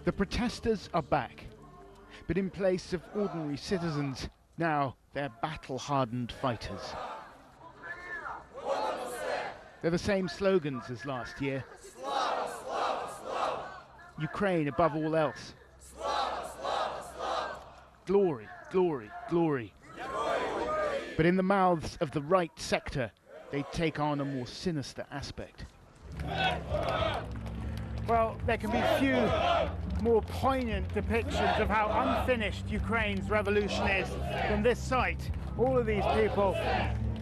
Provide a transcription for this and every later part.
The protesters are back, but in place of ordinary citizens, now they're battle-hardened fighters. They're the same slogans as last year. Ukraine above all else. Glory, glory, glory. But in the mouths of the right sector, they take on a more sinister aspect. Well, there can be few more poignant depictions of how unfinished Ukraine's revolution is than this sight. All of these people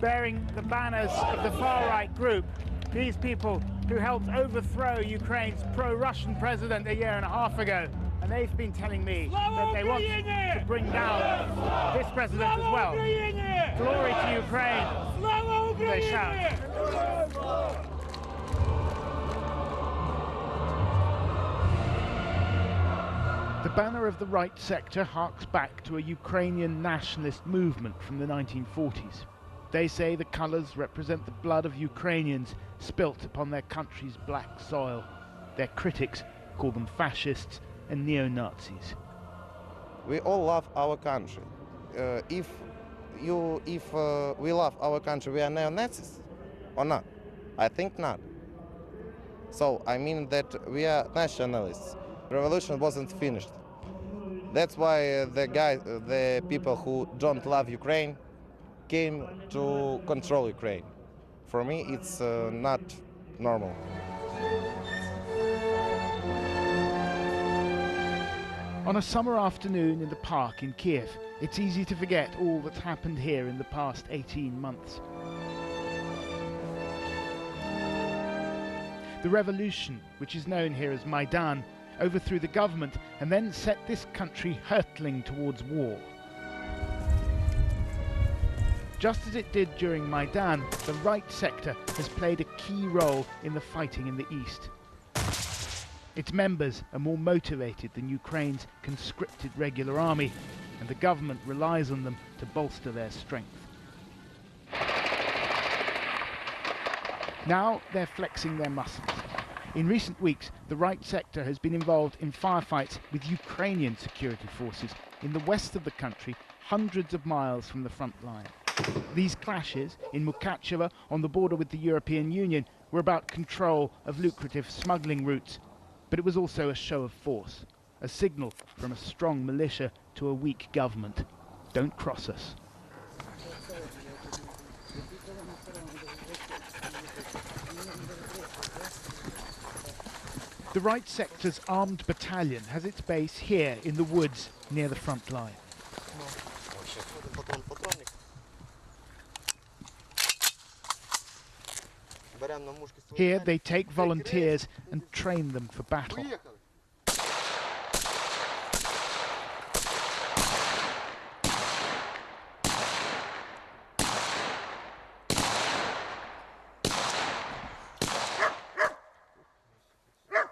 bearing the banners of the far-right group, these people who helped overthrow Ukraine's pro-Russian president a year and a half ago. And they've been telling me that they want to bring down this president as well. Glory to Ukraine, they shout. The banner of the right sector harks back to a Ukrainian nationalist movement from the 1940s. They say the colours represent the blood of Ukrainians spilt upon their country's black soil. Their critics call them fascists and neo-Nazis. We all love our country. If we love our country, we are neo-Nazis or not? I think not. So I mean that we are nationalists. Revolution wasn't finished. That's why the people who don't love Ukraine came to control Ukraine. For me, it's not normal. On a summer afternoon in the park in Kiev, it's easy to forget all that's happened here in the past 18 months. The revolution, which is known here as Maidan, overthrew the government and then set this country hurtling towards war. Just as it did during Maidan, the right sector has played a key role in the fighting in the east. Its members are more motivated than Ukraine's conscripted regular army, and the government relies on them to bolster their strength. Now they're flexing their muscles. In recent weeks, the right sector has been involved in firefights with Ukrainian security forces in the west of the country, hundreds of miles from the front line. These clashes in Mukachevo, on the border with the European Union, were about control of lucrative smuggling routes, but it was also a show of force, a signal from a strong militia to a weak government. Don't cross us. The right sector's armed battalion has its base here in the woods near the front line. Here they take volunteers and train them for battle.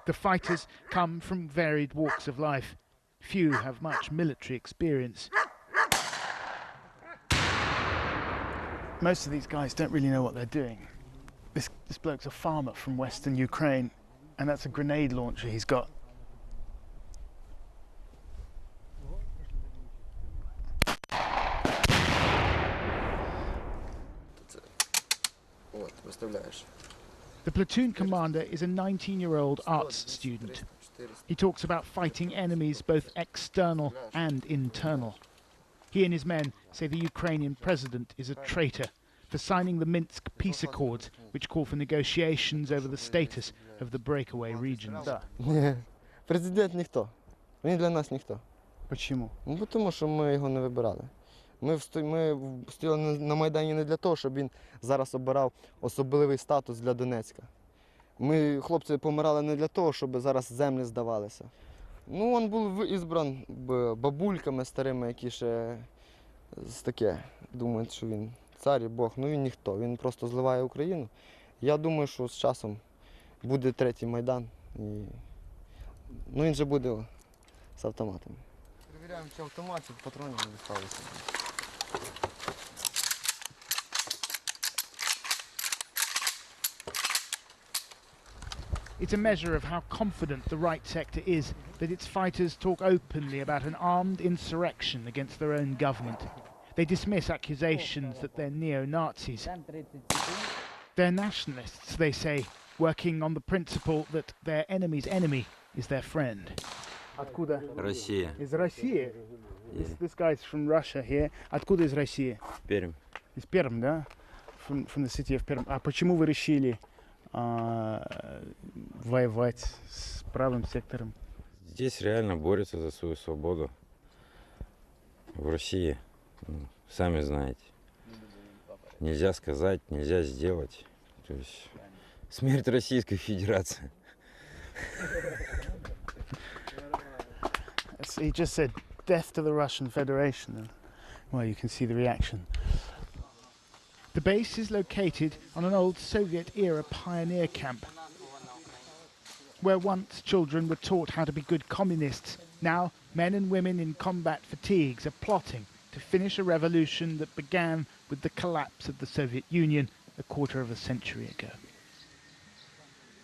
The fighters come from varied walks of life. Few have much military experience. Most of these guys don't really know what they're doing. This bloke's a farmer from western Ukraine, and that's a grenade launcher he's got. The platoon commander is a 19-year-old arts student. He talks about fighting enemies both external and internal. He and his men say the Ukrainian president is a traitor for signing the Minsk peace accords, which call for negotiations over the status of the breakaway regions. Президент ніхто. Він для нас ніхто. Почему? Ну, тому що ми його не вибирали. Ми стояли на Майдані не для того, щоб він зараз обирав особливий статус для Донецька. Ми, хлопці, помирали не для того, щоб зараз землі здавалися. Ну, він був ізбран бабульками старими, які ще таке думають, що він цар і Бог. Ну, він ніхто, він просто зливає Україну. Я думаю, що з часом буде третій Майдан. І... Ну, він же буде з автоматом. Перевіряємо, чи автомат, чи патронів не залишилося. It's a measure of how confident the right sector is that its fighters talk openly about an armed insurrection against their own government. They dismiss accusations that they're neo-Nazis. They're nationalists, they say, working on the principle that their enemy's enemy is their friend. Откуда? Россия. Из России. Yeah. This guy's from Russia here. Откуда из России? Пермь. Из Пермь, да? From the city of Perm. А почему вы решили воевать с правым сектором? Здесь реально борются за свою свободу. В России, сами знаете. Нельзя сказать, нельзя сделать. То есть смерть Российской Федерации. He just said death to the Russian Federation. And, well, you can see the reaction. The base is located on an old Soviet-era pioneer camp, where once children were taught how to be good communists. Now, men and women in combat fatigues are plotting to finish a revolution that began with the collapse of the Soviet Union a quarter of a century ago.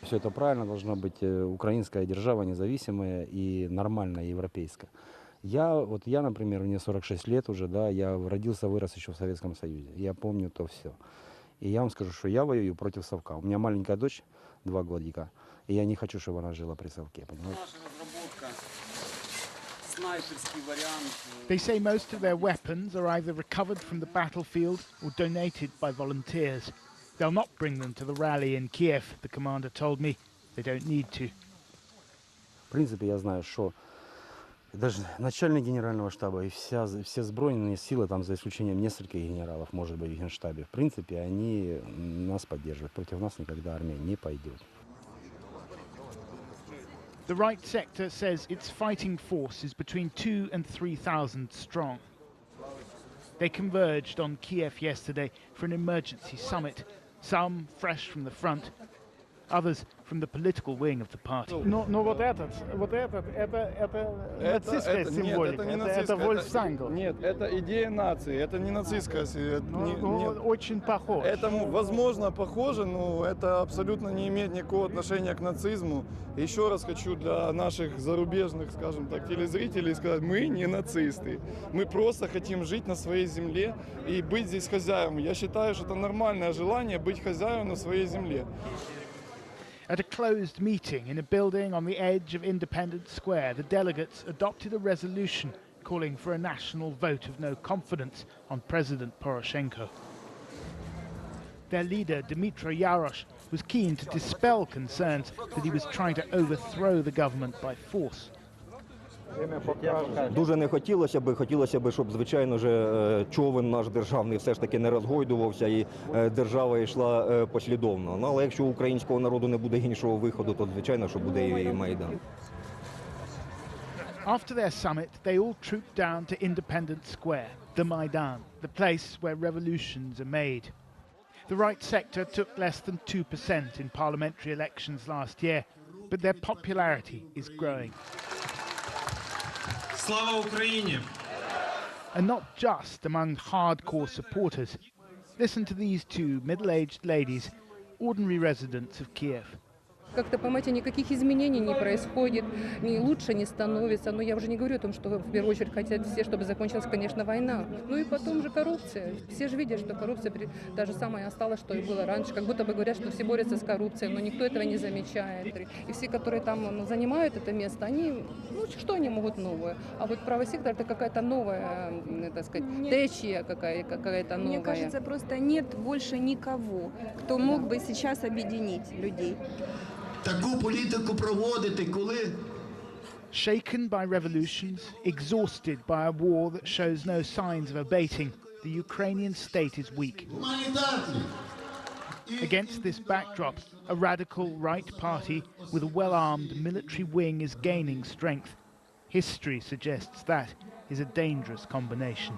Все это правильно, должна быть украинская держава независимая и нормальная европейская. Я, например, мне 46 лет уже, да, я родился, вырос еще в Советском Союзе. Я помню то все. И я вам скажу, что я воюю против совка. У меня маленькая дочь, 2 годика, и я не хочу, чтобы она жила при совке, понимаете? They say most of their weapons are either recovered from the battlefield or donated by volunteers. They'll not bring them to the rally in Kiev, the commander told me. They don't need to. В принципе, я знаю, что даже начальник генерального штаба и все сбройные силы, там, за исключением нескольких генералов, может быть, в генштабе, в принципе, они нас поддерживают. Против нас никогда армия не пойдет. The right sector says its fighting force is between 2,000 and 3,000 strong. They converged on Kiev yesterday for an emergency summit, some fresh from the front, others from the political wing of the party. Но вот этот, это нацистская символика, это Вольфсангл. Нет, это идея нации, это не нацистская. Очень похож. Это, возможно, похоже, но это абсолютно не имеет никакого отношения к нацизму. Еще раз хочу для наших зарубежных, скажем так, телезрителей сказать, мы не нацисты. Мы просто хотим жить на своей земле и быть здесь хозяевами. Я считаю, что это нормальное желание быть хозяином на своей земле. At a closed meeting in a building on the edge of Independence Square, the delegates adopted a resolution calling for a national vote of no confidence on President Poroshenko. Their leader, Dmitry Yarosh, was keen to dispel concerns that he was trying to overthrow the government by force. Дуже не хотілося б, щоб, звичайно ж, човен наш державний все ж таки не розгойдувався і держава йшла послідовно. Ну, але якщо у українського народу не буде іншого виходу, то, звичайно, що буде і Майдан. After their summit, they all trooped down to Independence Square, the Maidan, the place where revolutions are made. The right sector took less than 2% in parliamentary elections last year, but their popularity is growing. Слава Україні! And not just among hardcore supporters. Listen to these two middle-aged ladies, ordinary residents of Kiev. Как-то, понимаете, никаких изменений не происходит, ни лучше не становится. Но я уже не говорю о том, что в первую очередь хотят все, чтобы закончилась, конечно, война. Ну и потом же коррупция. Все же видят, что коррупция та же самая осталась, что и было раньше. Как будто бы говорят, что все борются с коррупцией, но никто этого не замечает. И все, которые там занимают это место, они, ну что они могут новое? А вот правый сектор — это какая-то новая, так сказать, течия какая-то новая. Мне кажется, просто нет больше никого, кто мог бы сейчас объединить людей. Таку політику проводити, коли Shaken by revolutions, exhausted by a war that shows no signs of abating, the Ukrainian state is weak. Against this backdrop, a radical right party with a well-armed military wing is gaining strength. History suggests that is a dangerous combination.